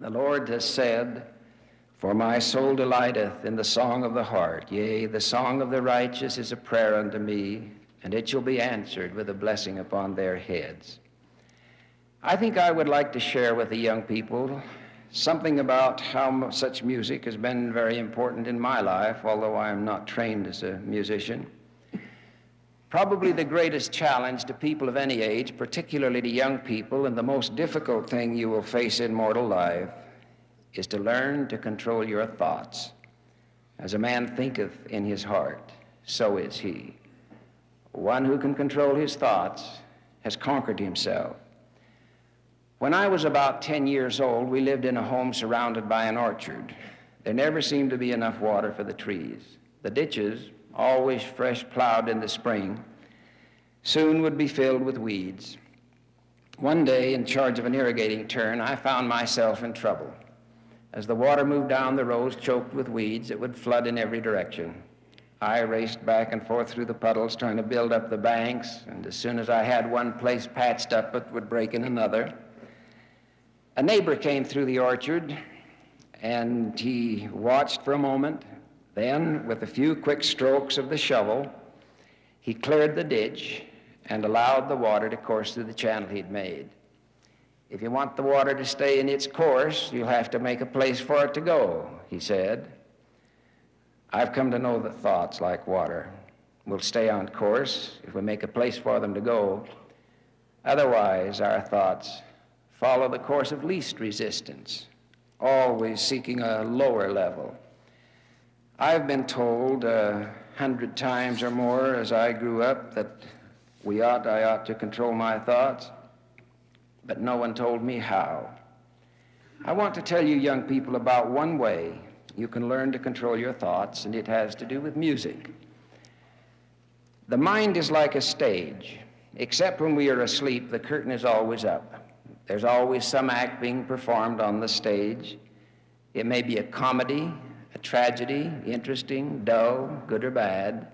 The Lord has said, "For my soul delighteth in the song of the heart. Yea, the song of the righteous is a prayer unto me, and it shall be answered with a blessing upon their heads." I think I would like to share with the young people something about how such music has been very important in my life, although I am not trained as a musician. Probably the greatest challenge to people of any age, particularly to young people, and the most difficult thing you will face in mortal life, is to learn to control your thoughts. As a man thinketh in his heart, so is he. One who can control his thoughts has conquered himself. When I was about 10 years old, we lived in a home surrounded by an orchard. There never seemed to be enough water for the trees. The ditches, always fresh plowed in the spring, soon would be filled with weeds. One day, in charge of an irrigating turn, I found myself in trouble. As the water moved down the rows choked with weeds, it would flood in every direction. I raced back and forth through the puddles trying to build up the banks, and as soon as I had one place patched up, it would break in another. A neighbor came through the orchard, and he watched for a moment. Then, with a few quick strokes of the shovel, he cleared the ditch and allowed the water to course through the channel he'd made. "If you want the water to stay in its course, you'll have to make a place for it to go," he said. I've come to know that thoughts, like water, will stay on course if we make a place for them to go. Otherwise, our thoughts follow the course of least resistance, always seeking a lower level. I've been told 100 times or more as I grew up that I ought to control my thoughts, but no one told me how. I want to tell you young people about one way you can learn to control your thoughts, and it has to do with music. The mind is like a stage. Except when we are asleep, the curtain is always up. There's always some act being performed on the stage. It may be a comedy, a tragedy, interesting, dull, good or bad,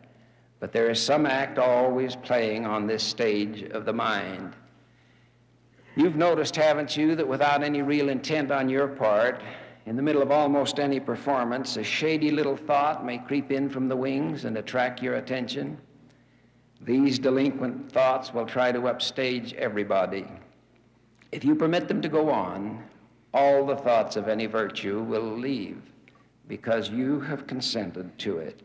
but there is some act always playing on this stage of the mind. You've noticed, haven't you, that without any real intent on your part, in the middle of almost any performance, a shady little thought may creep in from the wings and attract your attention? These delinquent thoughts will try to upstage everybody. If you permit them to go on, all the thoughts of any virtue will leave because you have consented to it.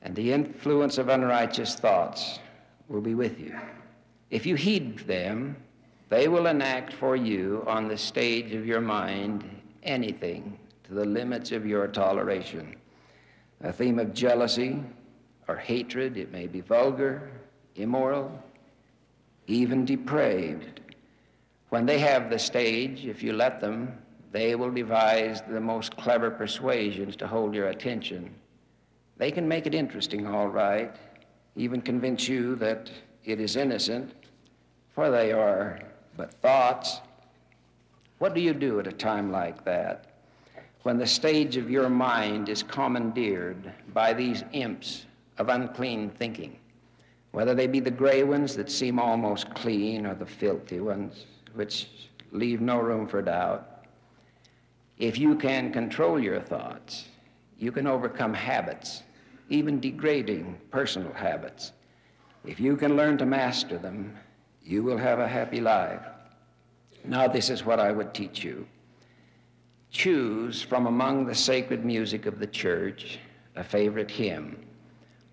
And the influence of unrighteous thoughts will be with you. If you heed them, they will enact for you on the stage of your mind anything to the limits of your toleration. A theme of jealousy or hatred, it may be vulgar, immoral, even depraved. When they have the stage, if you let them, they will devise the most clever persuasions to hold your attention. They can make it interesting, all right, even convince you that it is innocent, for they are but thoughts. What do you do at a time like that, when the stage of your mind is commandeered by these imps of unclean thinking, whether they be the gray ones that seem almost clean or the filthy ones which leave no room for doubt? If you can control your thoughts, you can overcome habits, even degrading personal habits. If you can learn to master them, you will have a happy life. Now, this is what I would teach you. Choose from among the sacred music of the church a favorite hymn,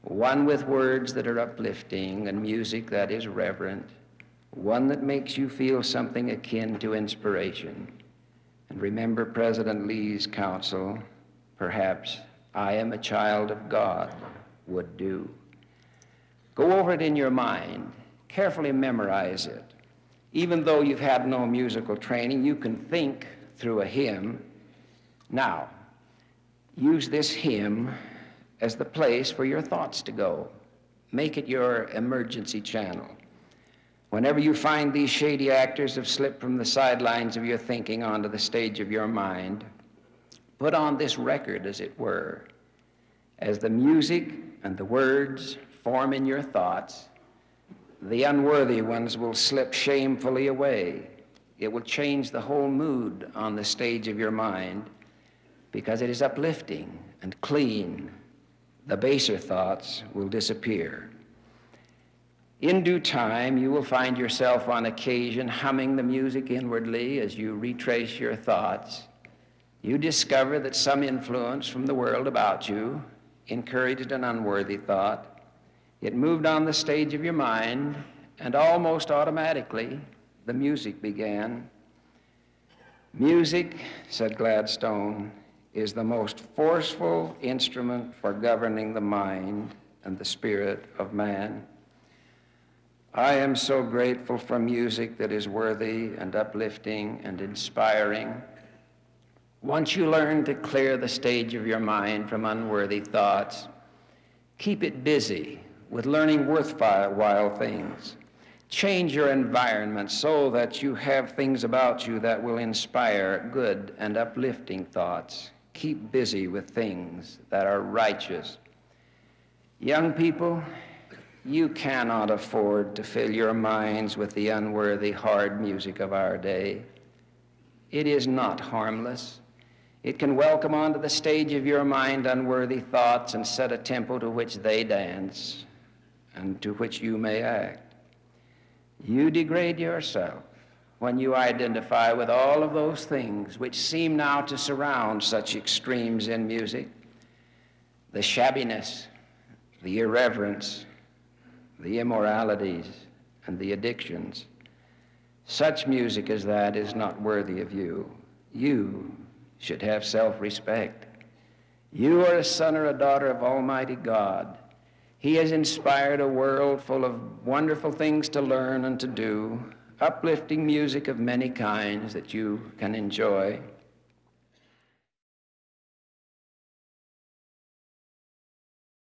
one with words that are uplifting and music that is reverent, one that makes you feel something akin to inspiration. And remember President Lee's counsel, perhaps "I am a child of God" would do. Go over it in your mind, carefully memorize it. Even though you've had no musical training, you can think through a hymn. Now, use this hymn as the place for your thoughts to go. Make it your emergency channel. Whenever you find these shady actors have slipped from the sidelines of your thinking onto the stage of your mind, put on this record, as it were. As the music and the words form in your thoughts, the unworthy ones will slip shamefully away. It will change the whole mood on the stage of your mind because it is uplifting and clean. The baser thoughts will disappear. In due time, you will find yourself on occasion humming the music inwardly as you retrace your thoughts. You discover that some influence from the world about you encouraged an unworthy thought. It moved on the stage of your mind, and almost automatically, the music began. Music, said Gladstone, is the most forceful instrument for governing the mind and the spirit of man. I am so grateful for music that is worthy and uplifting and inspiring. Once you learn to clear the stage of your mind from unworthy thoughts, keep it busy with learning worthwhile things. Change your environment so that you have things about you that will inspire good and uplifting thoughts. Keep busy with things that are righteous. Young people, you cannot afford to fill your minds with the unworthy, hard music of our day. It is not harmless. It can welcome onto the stage of your mind unworthy thoughts and set a tempo to which they dance and to which you may act. You degrade yourself when you identify with all of those things which seem now to surround such extremes in music: the shabbiness, the irreverence, the immoralities, and the addictions. Such music as that is not worthy of you. You should have self-respect. You are a son or a daughter of Almighty God. He has inspired a world full of wonderful things to learn and to do, uplifting music of many kinds that you can enjoy.